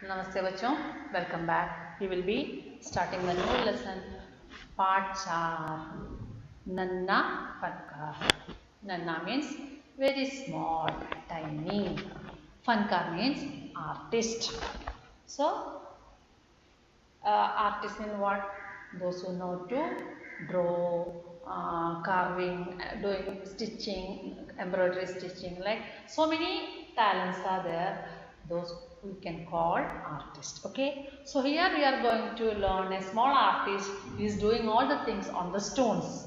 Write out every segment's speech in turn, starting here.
Namaste bachon, welcome back. We will be starting the new lesson, part 4. Nanna Fankar. Nanna means very small, tiny. Fankar means artist. So, artist means what? Those who know to draw, carving, doing stitching, embroidery stitching, like so many talents are there. Those we can call artist. Okay, so here we are going to learn a small artist who is doing all the things on the stones.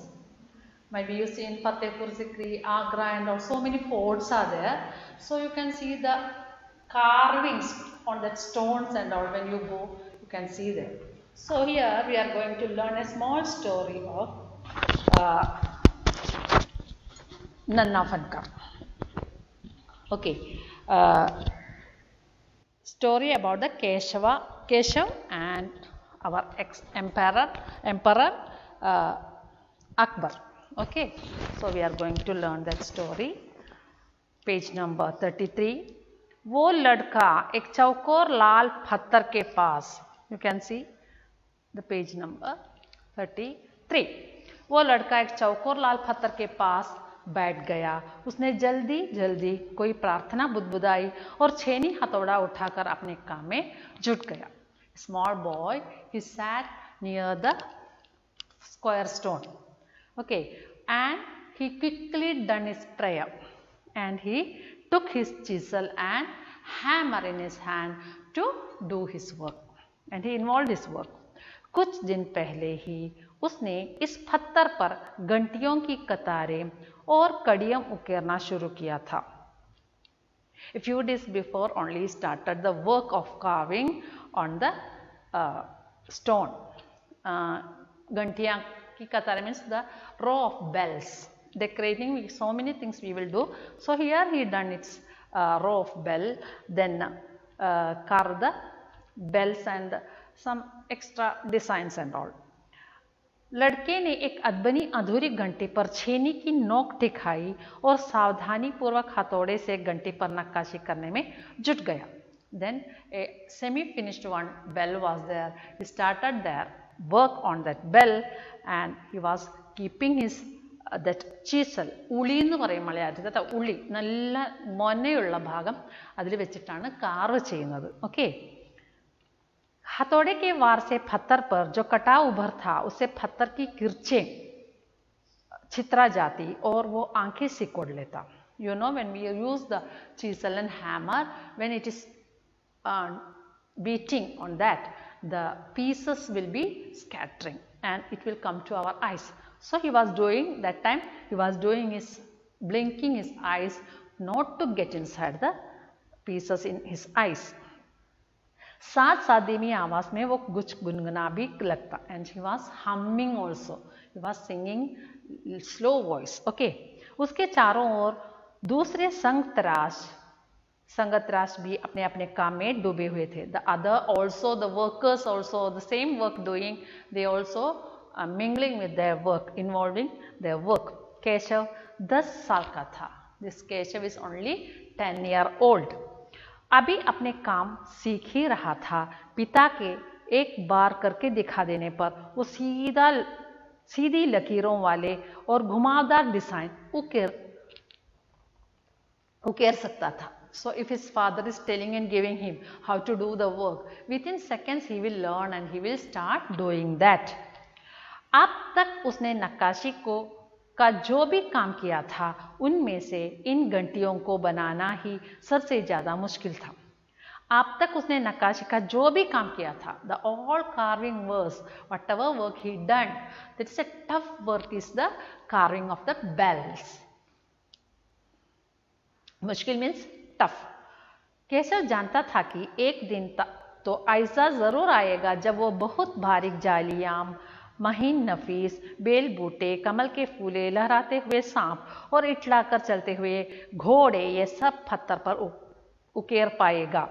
Maybe you see in Fatehpur Sikri, Agra, and all so many forts are there. So you can see the carvings on that stones and all. When you go, you can see them. So here we are going to learn a small story of uh, Nanna Fankar. Okay. Story about the Keshav and our emperor Akbar. Okay, so we are going to learn that story. Page number 33. वो लड़का एक चौकोर लाल पत्थर के पास, you can see the page number 33. वो लड़का एक चौकोर लाल पत्थर के पास बैठ गया. उसने जल्दी जल्दी कोई प्रार्थना बुदबुदाई और छेनी हथौड़ा उठाकर अपने काम में जुट गया. Small boy, he sat near the square stone. Okay, and he quickly done his prayer, and he took his chisel and hammer in his hand to do his work, and he involved his work. कुछ दिन पहले ही उसने इस पत्थर पर घंटियों की कतारें और कड़ियां उकेरना शुरू किया था. A few days before only started the work of carving on the stone. Gantiyan ki katare means the row of bells. Decorating, so many things we will do. So here he done its row of bell, then carve the bells and some extra designs and all. लड़के ने एक अदबनी अधूरी घंटी पर छेनी की नोक दिखाई और सावधानी पूर्वक हथौड़े से घंटी पर नक्काशी करने में जुट गया. Then a semi-finished one bell was there. He started their work on that bell and he was keeping his that chisel. ഉളി എന്ന് പറയും മലയാളത്തിൽ. ഉളി നല്ല മൊനയുള്ള ഭാഗം അതിൽ വെച്ചിട്ടാണ് കാർവ് ചെയ്യുന്നത്. ഓക്കെ. हथौड़े के वार से पत्थर पर जो कटा उभर था उससे पत्थर की किरचें छितरा जाती और वो आंखें सिकोड़ लेता. You know, when we use the chisel and hammer, when it is beating on that, the pieces will be scattering and it will come to our eyes. So he was doing that time, he was doing his blinking his eyes not to get inside the pieces in his eyes. साथ साथ धीमी आवाज में वो कुछ गुनगुना भी लगता. And he was humming also, he was singing slow voice. Okay. उसके चारों ओर दूसरे संगतराश भी अपने अपने काम में डूबे हुए थे. The other also, the workers also the same work doing, they also mingling with their work, involving their work. Keshav 10 साल का था. This Keshav is only 10 year old. अभी अपने काम सीख ही रहा था. पिता के एक बार करके दिखा देने पर वो सीधी लकीरों वाले और घुमावदार डिजाइन उकेर सकता था. So if his father is telling and giving him how to do the work, within seconds he will learn and he will start doing that. अब तक उसने नक्काशी का जो भी काम किया था उनमें से इन घंटियों को बनाना ही सबसे ज़्यादा मुश्किल था. अब तक उसने नक्काशी का जो भी काम किया था, the all carving works, whatever work he done, that is a tough work is the carving of the bells. मुश्किल मीन्स टफ. केशव जानता था कि एक दिन तो ऐसा जरूर आएगा जब वो बहुत बारीक जालियां, महीन नफीस बेल बूटे, कमल के फूले, लहराते हुए सांप और इटलाकर चलते हुए घोड़े, ये सब पत्थर पर उकेर पाएगा,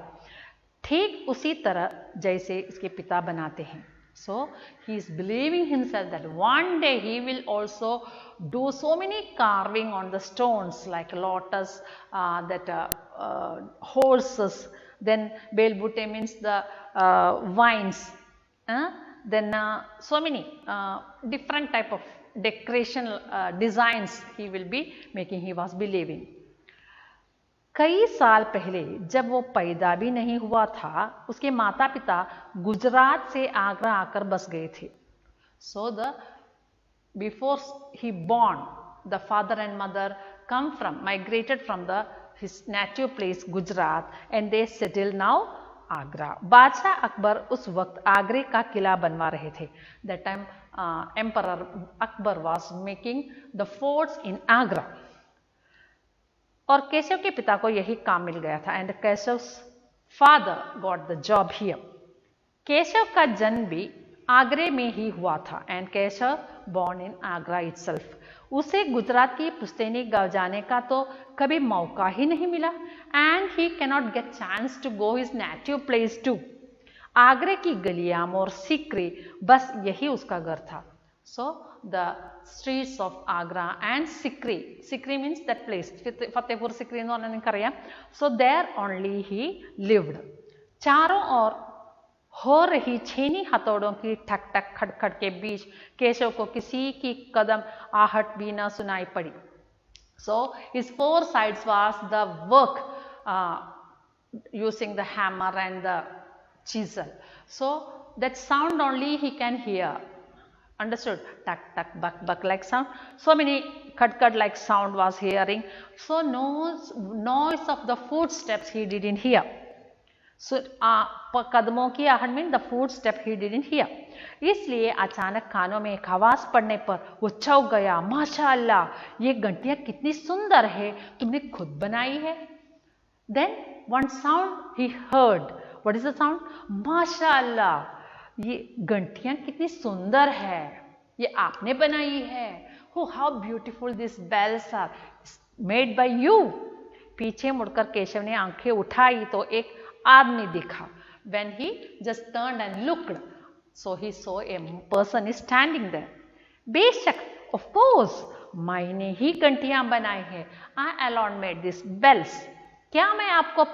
ठीक उसी तरह जैसे इसके पिता बनाते हैं. So he is believing himself that one day he will also do so many carving on the stones like lotus, horses, Then Belbute means the vines. Then so many different type of decoration designs he will be making, he was believing. कई साल पहले जब वो पैदा भी नहीं हुआ था, उसके माता पिता गुजरात से आगरा आकर बस गए थे. So before he born, the father and mother migrated from his native place Gujarat, and they settled now Agra. बादशाह अकबर उस वक्त आगरे का किला बनवा रहे थे. That time Emperor Akbar was making the forts in Agra. और केशव के पिता को यही काम मिल गया था. And Keshav father got the job here. Keshav का जन्म भी आगरे में ही हुआ था. And Keshav born in Agra itself. उसे गुजरात की पुश्तैनी गांव जाने का तो कभी मौका ही नहीं मिला. And he cannot get chance to go his native place too. आगरे की गलियां और सिकरी, बस यही उसका घर था. सो the streets of Agra and Sikri. Sikri means that place. Fatehpur Sikri എന്ന് പറഞ്ഞാൽ നിങ്ങൾക്കറിയാം. So there only he lived. चारों ओर हो रही छेनी हथौड़ों की ठक ठक खटखट के बीच केशव को किसी की कदम आहट भी न सुनाई पड़ी. So his four sides was the work using the hammer and the chisel. So that sound only he can hear. Understood? Tuck, tuck, buck, buck like sound. So many cut like sound was hearing. So noise of the footsteps he didn't hear. So कदमों की आहट में the footstep he didn't hear. इसलिए अचानक कानों में एक आवाज पड़ने पर वो चौंक गया. माशाअल्लाह, ये घंटियां कितनी सुंदर है, तुमने खुद बनाई है. Then one sound he heard. What is the sound? माशाअल्लाह, ये घंटियां कितनी सुंदर है, ये आपने बनाई है. Oh, how beautiful these bells are, made by you. पीछे मुड़कर केशव ने आंखें उठाई तो एक आदमी दिखा. When he just turned and looked, so he saw a person is standing there. बेशक, of course, मैंने ही घंटियां बनाई है. I alone made these bells. क्या मैं आपको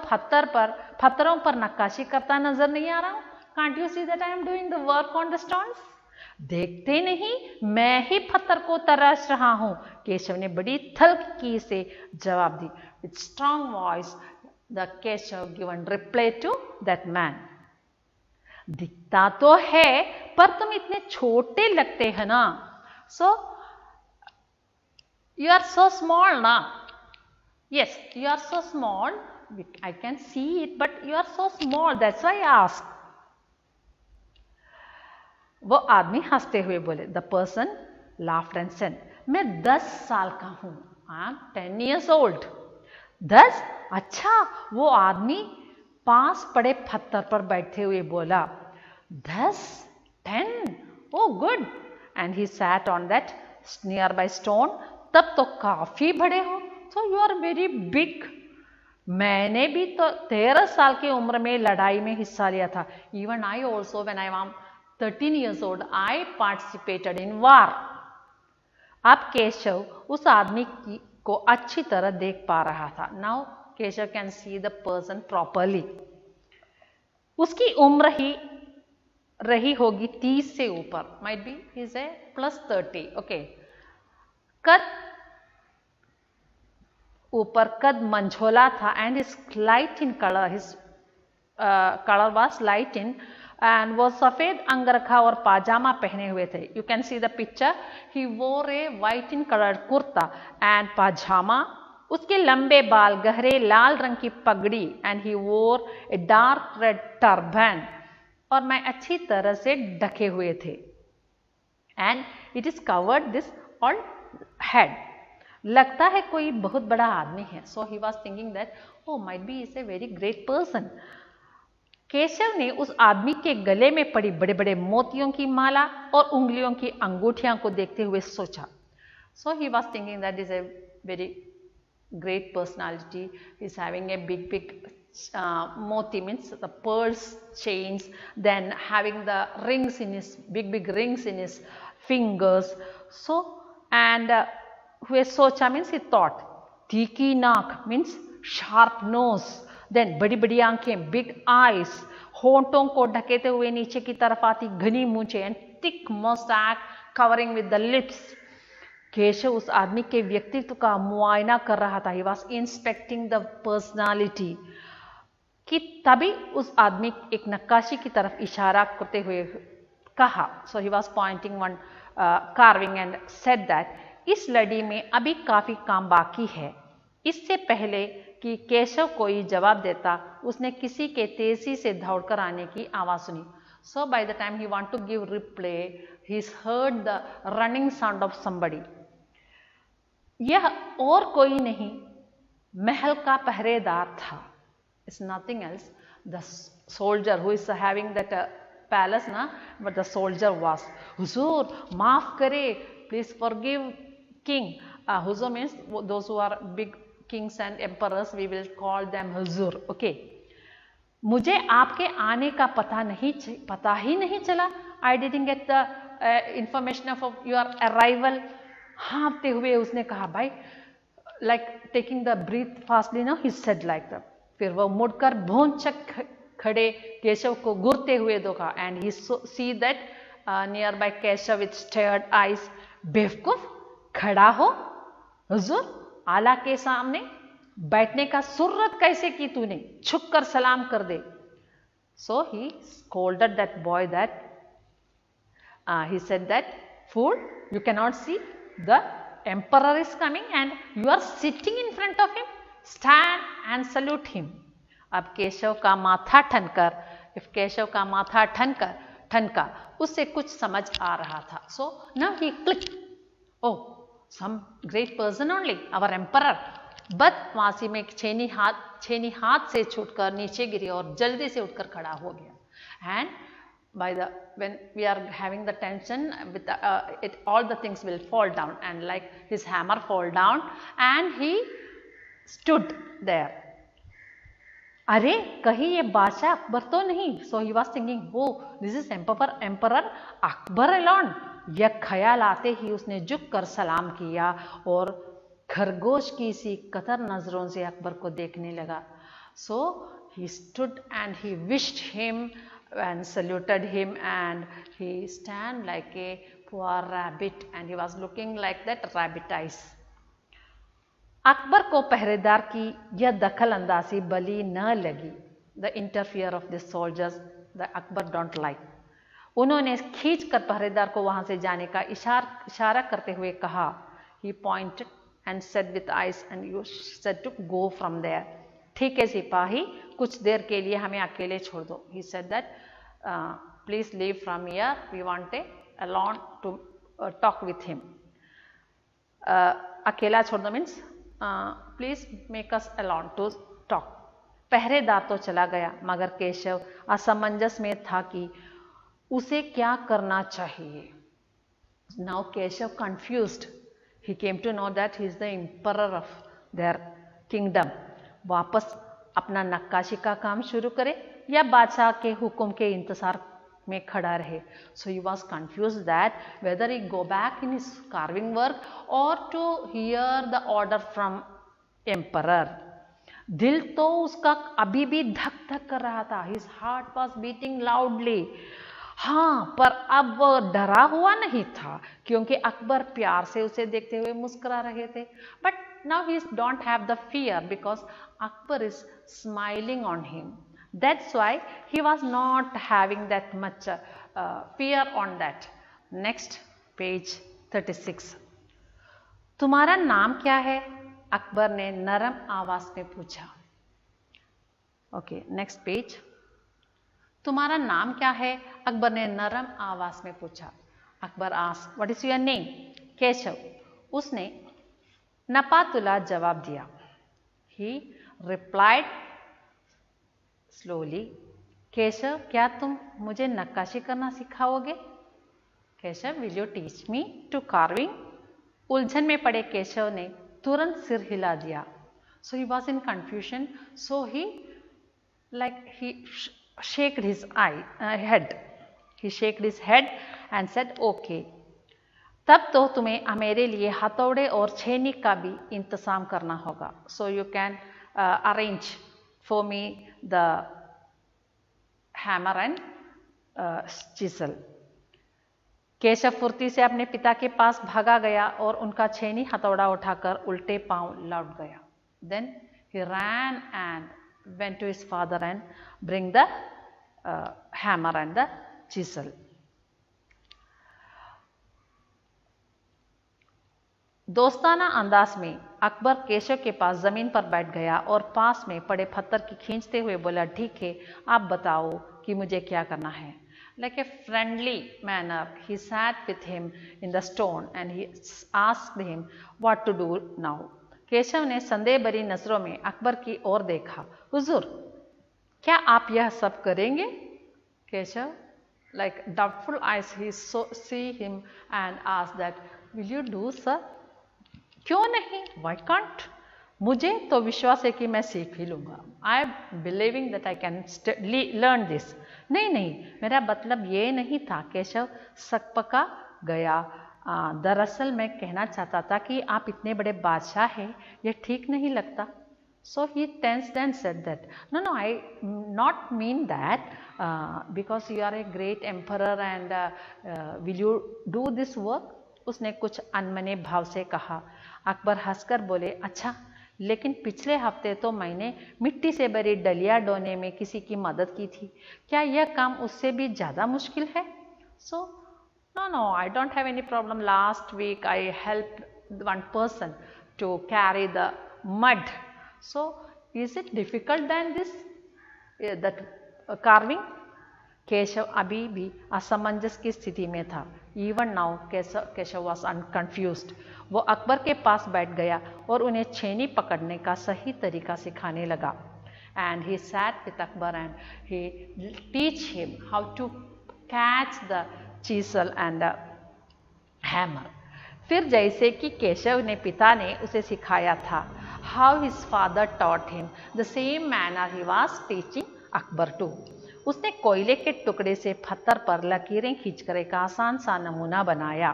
पत्थरों पर नक्काशी करता नजर नहीं आ रहा हूं? Can't you see that I am doing the work on the stones? देखते नहीं, मैं ही पत्थर को तराश रहा हूं. केशव ने बड़ी थलकी से जवाब दी. With strong voice, the Keshav given reply to that man. दिखता तो है, पर तुम इतने छोटे लगते हैं ना. So you are so small ना. Yes, you are so small. I can see it, but you are so small. That's why I asked. वो आदमी हंसते हुए बोले. The person laughed and said, मैं 10 साल का हूं. I am 10 years old. 10? अच्छा. वो आदमी पास पड़े पत्थर पर बैठे हुए बोला. 10? 10? Oh good. And he sat on that nearby stone. तब तो काफी बड़े हो. So you are very big. मैंने भी तो 13 साल की उम्र में लड़ाई में हिस्सा लिया था. Even I also, when I was 13 years old, I participated in war. अब केशव उस आदमी को अच्छी तरह देख पा रहा था. Now Keshav can see the person properly. उसकी उम्र ही रही होगी 30 से ऊपर. Might be he is a plus 30. Okay. कद ऊपर कद मंझोला था. And his light in color, his color was light in, and वो सफेद अंगरखा और पाजामा पहने हुए थे. You can see the picture. He wore a white in colored kurta and pajama. उसके लंबे बाल गहरे लाल रंग की पगड़ी. And he wore a dark red turban. और मैं अच्छी तरह से ढके हुए थे. And it is covered this all head. लगता है कोई बहुत बड़ा आदमी है. So he was thinking that, oh, might be he is a very great person. Keshav ने उस आदमी के गले में पड़ी बड़े बड़े मोतियों की माला और उंगलियों की अंगूठियां को देखते हुए सोचा. So he was thinking that is a very great personality. He is having a big moti, means the pearls chains, then having the rings in his big rings in his fingers. So and हुए सोचा means he thought. तीखी नाक means sharp nose. Then बड़ी बड़ी आंखें, big eyes, होंठों को ढकेते हुए नीचे की तरफ आती घनी मूंछें, and thick mustache covering with the lips. Keshav उस आदमी के व्यक्तित्व का मुआयना कर रहा था। He was inspecting the personality. कि तभी उस आदमी एक नक्काशी की तरफ इशारा करते हुए कहा, so he was pointing one carving and said that इस लड़ी में अभी काफी काम बाकी है। इससे पहले कि केशव कोई जवाब देता, उसने किसी के तेजी से दौड़कर आने की आवाज सुनी। So by the time he want to give reply, he heard the running sound of somebody. यह और कोई नहीं, महल का पहरेदार था। It's nothing else, the soldier who is having that palace ना, बट द सोल्जर वाज, हुजूर माफ करे, प्लीज फॉरगिव किंग। हुजूर means those who are big kings and emperors, we will call them हुजूर, ओके। मुझे आपके आने का पता ही नहीं चला। I didn't get the information of your arrival. हाँफते हुए उसने कहा, भाई like taking the breath fastly, no he said like that. फिर वह मुड़कर भौंचक खड़े केशव को घूरते हुए देखा, and he see that near by Keshav with stared eyes. बेवकूफ, खड़ा हो हुजूर, आला के सामने बैठने का सुर्रत कैसे की तूने, झुक कर सलाम कर दे। So he scolded that boy that he said that, fool, you cannot see the emperor is coming and you are sitting in front of him, stand and salute him। अब केशव का माथा ठनका, उससे कुछ समझ आ रहा था। So now he clicked, oh, some great person only, our emperor। बदमाशी में छेनी हाथ से छूटकर नीचे गिरी और जल्दी से उठकर खड़ा हो गया। And when we are having the tension with all the things will fall down, and like his hammer fall down and he stood there। अरे कहीं ये बादशाह अकबर तो नहीं। So he was thinking, oh, this is emperor Akbar alone। यह ख्याल आते ही उसने झुककर सलाम किया और खरगोश की सी कतर नजरों से अकबर को देखने लगा। So he stood and he wished him and saluted him, and he stand like a poor rabbit and he was looking like that rabbit eyes। Akbar को पहरेदार की यह दखल अंदाजी भली न लगी। The interfere of the soldiers the Akbar don't like. उन्होंने खींच कर पहरेदार को वहां से जाने का इशारा करते हुए कहा। He pointed and said with eyes and you said to go from there. ठीक है सिपाही, कुछ देर के लिए हमें अकेले छोड़ दो। He said that please leave from here, we want alone to talk with him. अकेला छोड़ दो means please make us alone to talk. पहरेदार तो चला गया, मगर केशव असमंजस में था कि उसे क्या करना चाहिए। Now Keshav confused, he came to know that he is the emperor of their kingdom. वापस अपना नक्काशी का काम शुरू करे या बादशाह के हुक्म के इंतजार में खड़ा रहे। So he was confuse that whether he go back in his carving work और to hear the order from emperor. दिल तो उसका अभी भी धक धक कर रहा था। His heart was beating loudly. हाँ, पर अब वो डरा हुआ नहीं था क्योंकि अकबर प्यार से उसे देखते हुए मुस्कुरा रहे थे। But now he don't have the fear because Akbar is smiling on him. That's why he was not having that much fear on that. Next page 36। तुम्हारा नाम क्या है? अकबर ने नरम आवाज में पूछा। Okay, next page. तुम्हारा नाम क्या है? अकबर ने नरम आवाज में पूछा। Akbar asked, what is your name? Keshav. उसने नपातुला जवाब दिया। ही रिप्लाइड स्लोली, केशव, क्या तुम मुझे नक्काशी करना सिखाओगे? Keshav, will you teach me to carving? उलझन में पड़े केशव ने तुरंत सिर हिला दिया। So he was in confusion, so he shaked his head. He shook his head and said, okay। तब तो तुम्हें मेरे लिए हथौड़े और छेनी का भी इंतजाम करना होगा। So you can arrange for me the hammer and chisel. Keshav फुर्ती से अपने पिता के पास भागा गया और उनका छेनी हथौड़ा उठाकर उल्टे पांव लौट गया. Then he ran and went to his father and bring the hammer and the chisel. दोस्ताना अंदाज में अकबर केशव के पास जमीन पर बैठ गया और पास में पड़े पत्थर की खींचते हुए बोला, ठीक है, आप बताओ कि मुझे क्या करना है. Like a friendly manner, he sat with him in the stone and he asked him what to do now. Keshav ने संदेह भरी नजरों में अकबर की ओर देखा. हुजूर, क्या आप यह सब करेंगे? Keshav, like doubtful eyes, he see him and asked that, will you do, sir? क्यों नहीं? Why can't? मुझे तो विश्वास है कि मैं सीख ही लूँगा. I am believing that I can learn this. नहीं नहीं, मेरा मतलब ये नहीं था. केशव सकपका गया. दरअसल मैं कहना चाहता था कि आप इतने बड़े बादशाह हैं, ये ठीक नहीं लगता. So he tensed and said that, no, I not mean that because you are a great emperor and will you do this work? उसने कुछ अनमने भाव से कहा. अकबर हंसकर बोले, अच्छा, लेकिन पिछले हफ्ते तो मैंने मिट्टी से भरी डलिया ढोने में किसी की मदद की थी. क्या यह काम उससे भी ज़्यादा मुश्किल है? So, no, I don't have any problem. Last week I helped one person to carry the mud. So, is it difficult than this, that carving? Keshav अभी भी असमंजस की स्थिति में था. Even now, Keshav was unconfused. वो अकबर के पास बैठ गया और उन्हें छेनी पकड़ने का सही तरीका सिखाने लगा. And he sat with Akbar and he teach him how to catch the chisel and the hammer. फिर जैसे कि केशव ने पिता ने उसे सिखाया था, how his father taught him, the same manner he was teaching Akbar too. उसने कोयले के टुकड़े से पत्थर पर लकीरें खींचकर एक आसान सा नमूना बनाया.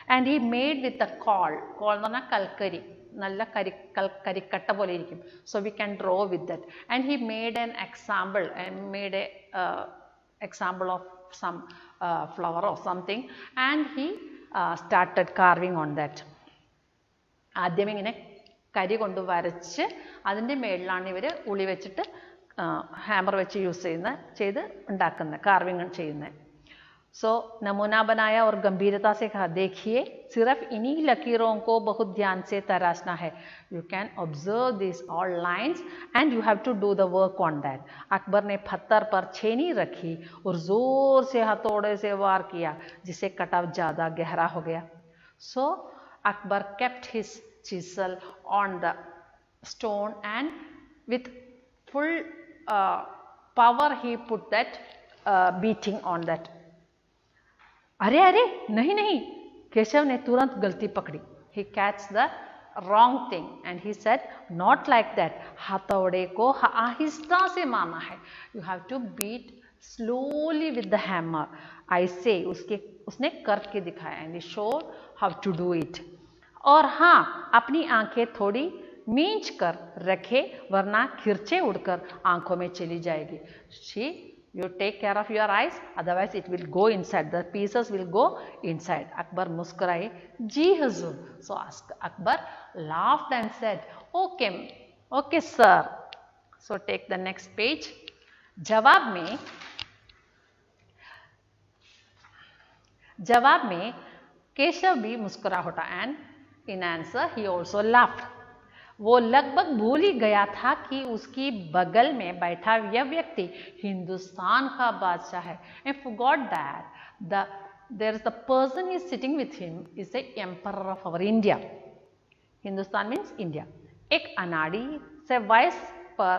And he made with a caul എന്ന് പറഞ്ഞാൽ കൽക്കരി, നല്ല കരിക്കട്ട പോലെ ഇരിക്കും. So we can draw with that. And he made an example and made a example of some flower or something and he started carving on that. ആദ്യം ഇങ്ങനെ കരി കൊണ്ട് വരച്ച് അതിൻ്റെ മേളിലാണ് ഇവർ ഉളി വെച്ചിട്ട് हैमर വെച്ച് യൂസ് ചെയ്ത് ഉണ്ടാക്കുന്ന कार्विंग ചെയ്യുന്നത്. सो नमूना बनाया और गंभीरता से कहा, देखिए, सिर्फ इन्हीं लकीरों को बहुत ध्यान से तराशना है. You can observe this all lines and you have to do the work on that. Akbar ने पत्थर पर छेनी रखी और जोर से हथौड़े से वार किया, जिससे कटाव ज़्यादा गहरा हो गया. So Akbar kept his chisel on the stone and with full power he put that beating on that. अरे नहीं, केशव ने तुरंत गलती पकड़ी. He catch the wrong thing and he said, not like that. हथौड़े को आहिस्ता से मारना है. You have to beat slowly with the hammer. I say, उसने करके दिखाया and he showed how to do it. और हाँ, अपनी आंखें थोड़ी मींच कर रखे, वरना खिरचे उड़कर आंखों में चली जाएगी. You take care of your eyes, otherwise it will go inside. The pieces will go inside. Akbar मुस्कुराए, जी हुजूर. So Akbar laughed and said, okay sir. So take the next page. जवाब में केशव भी मुस्कुरा उठा and in answer he also laughed. वो लगभग भूल ही गया था कि उसकी बगल में बैठा यह व्यक्ति हिंदुस्तान का बादशाह है. And forgot that there is the person he is sitting with him is the emperor of our India. Hindustan means India. एक अनाड़ी से वयस्क पर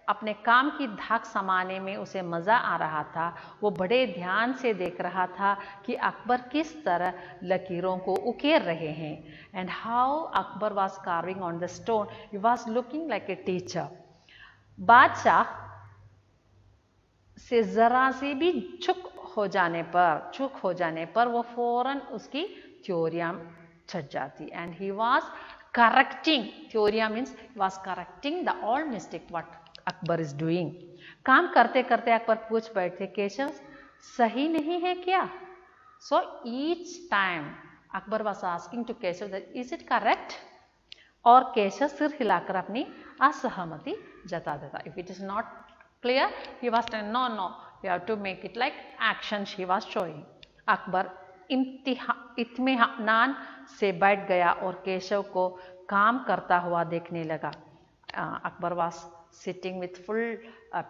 अपने काम की धाक समाने में उसे मज़ा आ रहा था. वो बड़े ध्यान से देख रहा था कि अकबर किस तरह लकीरों को उकेर रहे हैं. And how Akbar was carving on the stone. He was looking like a teacher. बादशाह से ज़रा से भी चूक हो जाने पर वो फौरन उसकी थ्योरियाँ छट जाती. And he was correcting. Theoria means he was correcting the all mistake what Akbar is doing. काम करते करते अकबर पूछ बैठे केशव सही नहीं है क्या? So each time Akbar was asking to Keshav that is it correct? और केशव सिर हिलाकर अपनी असहमति जता देता. If it is not clear, he was telling no, you have to make it like action he was showing. Akbar इत्मीनान से बैठ गया और केशव को काम करता हुआ देखने लगा. Akbar was sitting with full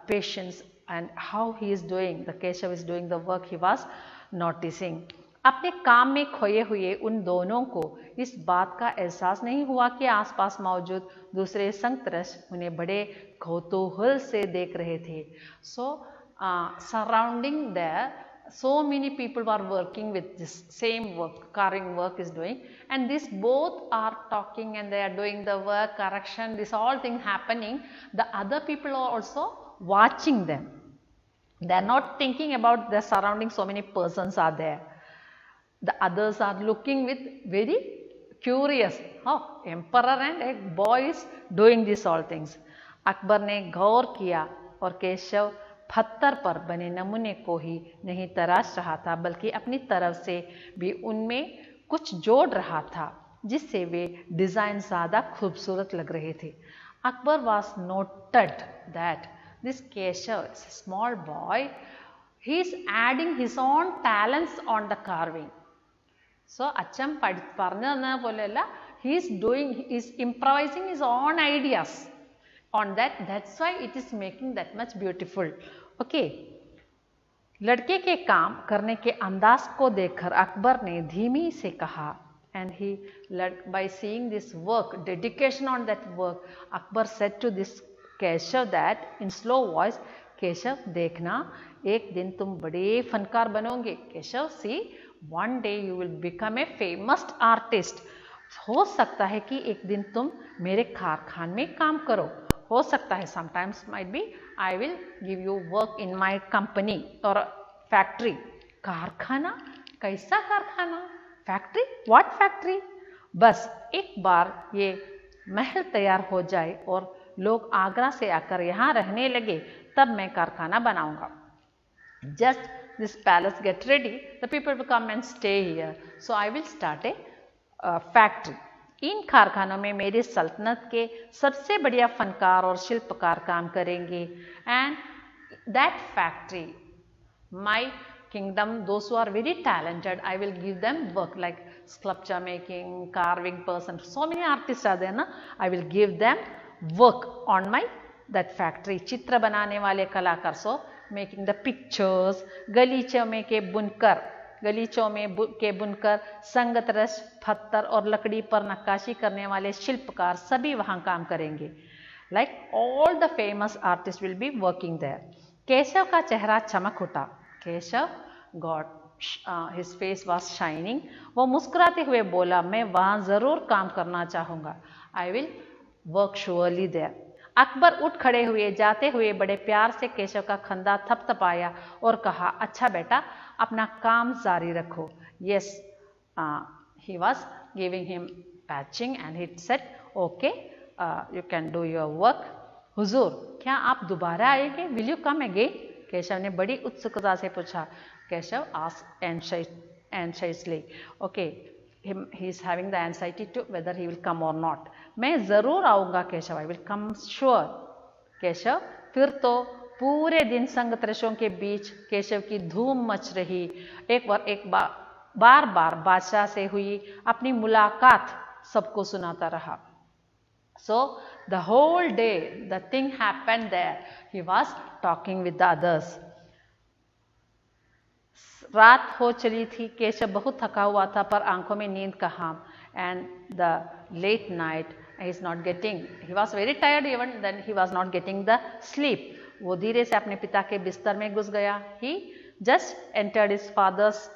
patience and how he is doing, the Keshav is doing the work he was noticing. अपने काम में खोए हुए उन दोनों को इस बात का एहसास नहीं हुआ कि आसपास मौजूद दूसरे संगतरस उन्हें बड़े कौतूहल से देख रहे थे. So surrounding there, so many people were working with this same work, carving work is doing, and these both are talking and they are doing the work, correction, this all thing happening. The other people are also watching them. They are not thinking about the surrounding, so many persons are there. The others are looking with very curious, how emperor and a boy is doing these all things. Akbar ने गौर किया और केशव पत्थर पर बने नमूने को ही नहीं तराश रहा था बल्कि अपनी तरफ से भी उनमें कुछ जोड़ रहा था जिससे वे डिजाइन ज़्यादा खूबसूरत लग रहे थे. Akbar was noted that this Keshav is a small boy. He is adding his own talents on the carving. So അച്ഛൻ പറഞ്ഞു തന്ന പോലെയല്ല, he is improvising his own ideas on that. That's why it is making that much beautiful. Okay. लड़के के काम करने के अंदाज को देखकर अकबर ने धीमी से कहा, and he by seeing this work, dedication on that work, Akbar said to this Keshav that in slow voice, Keshav देखना एक दिन तुम बड़े फनकार बनोगे. केशव सी one day you will become a famous artist. हो सकता है कि एक दिन तुम मेरे कारखान में काम करो. हो सकता है, sometimes might be I will give you work in my company or factory. कारखाना? कैसा कारखाना? फैक्ट्री? What factory? बस एक बार ये महल तैयार हो जाए और लोग आगरा से आकर यहाँ रहने लगे तब मैं कारखाना बनाऊंगा. Just this palace get ready, the people will come and stay here. So I will start a factory. इन कारखानों में मेरी सल्तनत के सबसे बढ़िया फनकार और शिल्पकार काम करेंगे. And that factory, my kingdom, those who are very talented, I will give them work like sculpture making, carving person. So many artists are there, na? I will give them work on my that factory. चित्र बनाने वाले कलाकार, so making the pictures, गलीचों में के बुनकर, संगतरस, पत्थर और लकड़ी पर नक्काशी करने वाले शिल्पकार सभी वहाँ काम करेंगे. Like all the famous artists will be working there. Keshav का चेहरा चमक उठा. Keshav his face was shining. वो मुस्कुराते हुए बोला, मैं वहाँ ज़रूर काम करना चाहूँगा. I will work surely there. Akbar उठ खड़े हुए, जाते हुए बड़े प्यार से केशव का कंधा थपथपाया और कहा, अच्छा बेटा, अपना काम जारी रखो. Yes, he was giving him patching and he said, okay, you can do your work. हुजूर, क्या आप दोबारा आएंगे? Will you come again? Keshav ने बड़ी उत्सुकता से पूछा. Keshav asked anxiously. Okay, he is having the anxiety to whether he will come or not. मैं ज़रूर आऊँगा Keshav. I will come sure. Keshav, फिर तो पूरे दिन संगतरसों के बीच केशव की धूम मच रही. एक बार बादशाह से हुई अपनी मुलाकात सबको सुनाता रहा. So the whole day the thing happened there. He was talking with the others. रात हो चली थी. केशव बहुत थका हुआ था पर आंखों में नींद कहाँ. And the late night he is not getting. He was very tired even then he was not getting the sleep. वो धीरे से अपने पिता के बिस्तर में घुस गया. He just entered his father's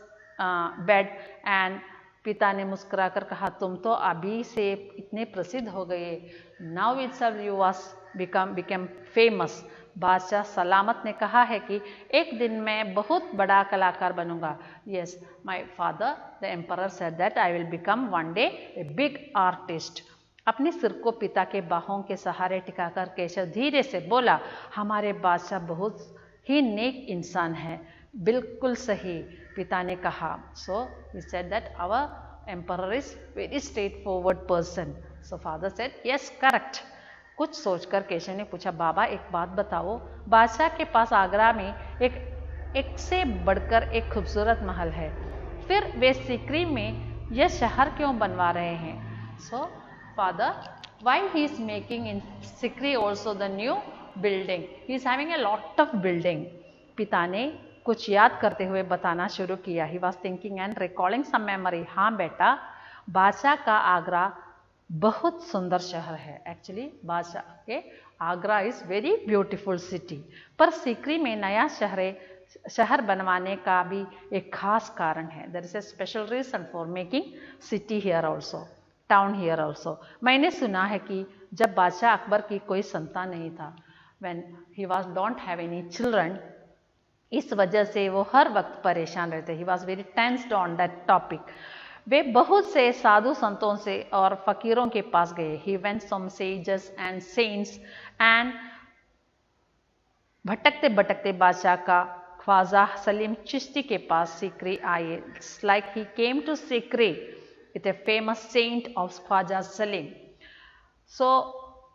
bed and पिता ने मुस्कुराकर कहा, तुम तो अभी से इतने प्रसिद्ध हो गए. Now itself you was became famous. बादशाह सलामत ने कहा है कि एक दिन मैं बहुत बड़ा कलाकार बनूंगा. Yes, my father, the emperor said that I will become one day a big artist. अपने सिर को पिता के बाहों के सहारे टिकाकर केशव धीरे से बोला, हमारे बादशाह बहुत ही नेक इंसान है। बिल्कुल सही, पिता ने कहा। So he said that our emperor is very straight forward person. So father said yes correct. कुछ सोचकर केशव ने पूछा, बाबा एक बात बताओ, बादशाह के पास आगरा में एक से बढ़कर एक खूबसूरत महल है, फिर वे सीकरी में यह शहर क्यों बनवा रहे हैं? So father, why he is making in Sikri also the new building, he is having a lot of building. पिता ने कुछ याद करते हुए बताना शुरू किया। He was thinking and recording some memory. हाँ बेटा, बादशाह का आगरा बहुत सुंदर शहर है। एक्चुअली बादशाह के Agra is very beautiful city, पर सीकरी में नया शहर बनवाने का भी एक खास कारण है। There is a special reason for making city here also, town here also. मैंने सुना है कि जब बादशाह अकबर की कोई संतान नहीं था, when he was don't have any children, इस वजह से वो हर वक्त परेशान रहते। He was very tensed on that topic. वे बहुत से साधु संतों से और फकीरों के पास गए। He went some sages and saints and भटकते भटकते बादशाह का ख्वाजा सलीम चिश्ती के पास सीकरी आए। Like he came to Sikri with a famous saint of Khwaja Salim. So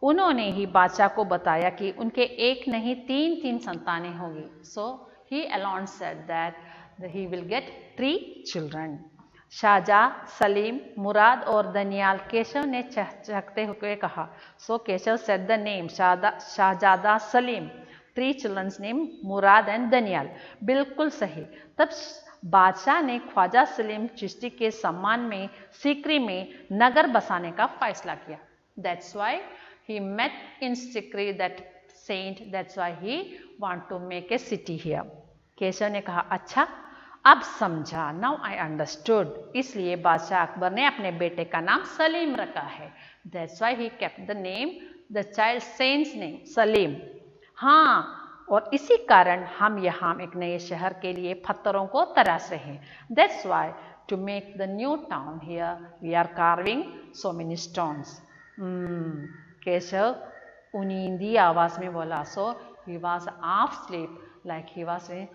उन्होंने ही बादशाह को बताया कि उनके एक नहीं तीन संतानें होंगी। सो he alone said that he will get 3 children. Shahjahan, Salim, मुराद और दनियाल। केशव ने चहचहाते हुए कहा। So Keshav said the name शाहजादा Salim, 3 children's name Murad and Daniyal. बिल्कुल सही। तब बादशाह ने ख्वाजा सलीम चिश्ती के सम्मान में सीकरी में नगर बसाने का फैसला किया। That's why he met in Sikri that saint. That's why he want to make a city here. Keshav ने कहा, अच्छा अब समझा, नाउ आई अंडरस्टूड। इसलिए बादशाह अकबर ने अपने बेटे का नाम सलीम रखा है। That's why he kept the name, the child saint's name Salim. हाँ, और इसी कारण हम यहाँ एक नए शहर के लिए पत्थरों को तराश रहे हैं। That's why to make the new town here we are carving so many stones. Keshav उनींदी आवाज में बोला। So he was half sleep, like he was saying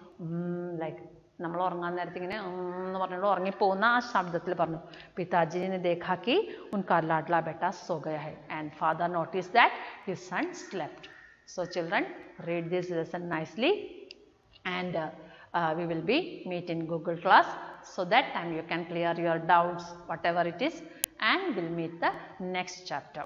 like നമ്മൾ ഉറങ്ങാൻ നേരത്തെ ഇങ്ങനെ എന്ന് പറഞ്ഞുകൊണ്ട് ഉറങ്ങിപ്പോകുന്ന ആ ശബ്ദത്തിൽ പറഞ്ഞു। पिताजी ने देखा कि उनका लाडला बेटा सो गया है and father noticed that his son slept. So children, read this lesson nicely and we will be meet in Google class, so that time you can clear your doubts whatever it is, and we'll meet the next chapter.